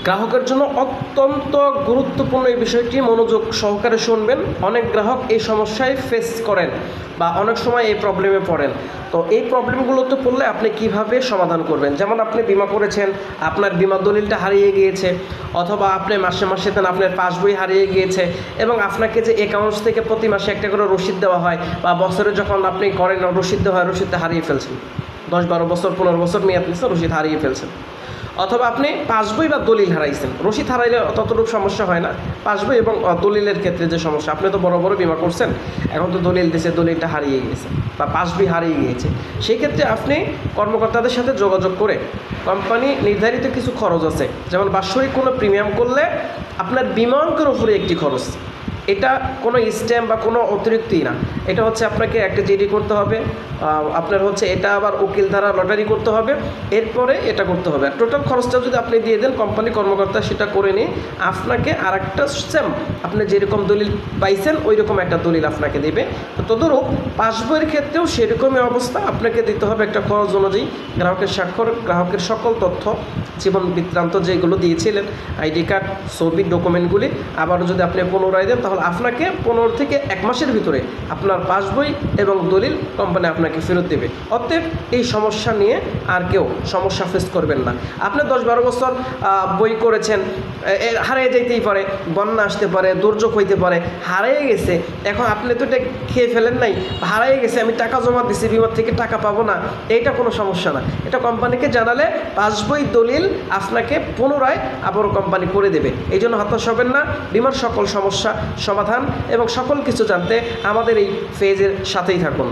গ্রাহকের জন্য অত্যন্ত গুরুত্বপূর্ণ এই বিষয়টি মনোযোগ সহকারে শুনবেন। অনেক গ্রাহক এই সমস্যায় ফেস করেন বা অনেক সময় এই প্রবলেমে পড়েন। তো এই প্রবলেমগুলোতে পড়লে আপনি কিভাবে সমাধান করবেন, যেমন আপনি বিমা করেছেন, আপনার বিমা দলিলটা হারিয়ে গিয়েছে, অথবা আপনি মাসে মাসে দেন আপনার পাসবই হারিয়ে গিয়েছে এবং আপনাকে যে অ্যাকাউন্টস থেকে প্রতি মাসে একটা করে রসিদ দেওয়া হয় বা বছরে যখন আপনি করেন রসিদ দেওয়া হয়, রসিদটা হারিয়ে ফেলছেন, 10-12 বছর 15 বছর মেয়াদ নিচ্ছে, রসিদ হারিয়ে ফেলছেন। অথবা আপনি পাসবই বা দলিল হারাইছেন। রসিদ হারাইলে ততটুকু সমস্যা হয় না, পাসবই এবং দলিলের ক্ষেত্রে যে সমস্যা, আপনি তো বড় বড় বিমা করছেন, এখন তো দলিল দিয়েছে, দলিলটা হারিয়ে গিয়েছে বা পাসবই হারিয়ে গিয়েছে, সেই ক্ষেত্রে আপনি কর্মকর্তাদের সাথে যোগাযোগ করে কোম্পানি নির্ধারিত কিছু খরচ আছে, যেমন বাৎসরিক কোনো প্রিমিয়াম করলে আপনার বিমা অঙ্কের উপরে একটি খরচ, এটা কোনো স্ট্যাম্প বা কোনো অতিরিক্তই না, এটা হচ্ছে আপনাকে একটা জিডি করতে হবে, আপনার হচ্ছে এটা আবার উকিল দ্বারা লটারি করতে হবে, এরপরে এটা করতে হবে। আর টোটাল খরচটা যদি আপনি দিয়ে দেন, কোম্পানি কর্মকর্তা সেটা করে নিয়ে আপনাকে আর একটা সেম আপনি যেরকম দলিল পাইছেন ওই রকম একটা দলিল আপনাকে দেবে। তো তদরূপ পাসবইয়ের ক্ষেত্রেও সেরকমই অবস্থা, আপনাকে দিতে হবে একটা খরচ অনুযায়ী গ্রাহকের স্বাক্ষর, গ্রাহকের সকল তথ্য, জীবন বৃত্তান্ত যেগুলো দিয়েছিলেন, আইডি কার্ড, ছবি, ডকুমেন্টগুলি আবারও যদি আপনি পুনরায় দেন, তাহলে আপনাকে 15 থেকে 1 মাসের ভিতরে আপনার পাসবই এবং দলিল কোম্পানি আপনাকে ফেরত দেবে। অতএব এই সমস্যা নিয়ে আর কেউ সমস্যা ফেস করবেন না। আপনি 10-12 বছর বই করেছেন, হারিয়ে যেতেই পারে, বন্যা আসতে পারে, দুর্যোগ হইতে পারে, হারিয়ে গেছে, এখন আপনি তো এটা খেয়ে ফেলেন নাই, হারিয়ে গেছে, আমি টাকা জমা দিছি, বিমার থেকে টাকা পাবো না, এইটা কোনো সমস্যা না। এটা কোম্পানিকে জানালে পাসবই দলিল আপনাকে পুনরায় আবারও কোম্পানি করে দেবে। এই জন্য হতাশ হবেন না। বিমার সকল সমস্যা সমাধান এবং সকল কিছু জানতে আমাদের এই পেজের সাথেই থাকুন।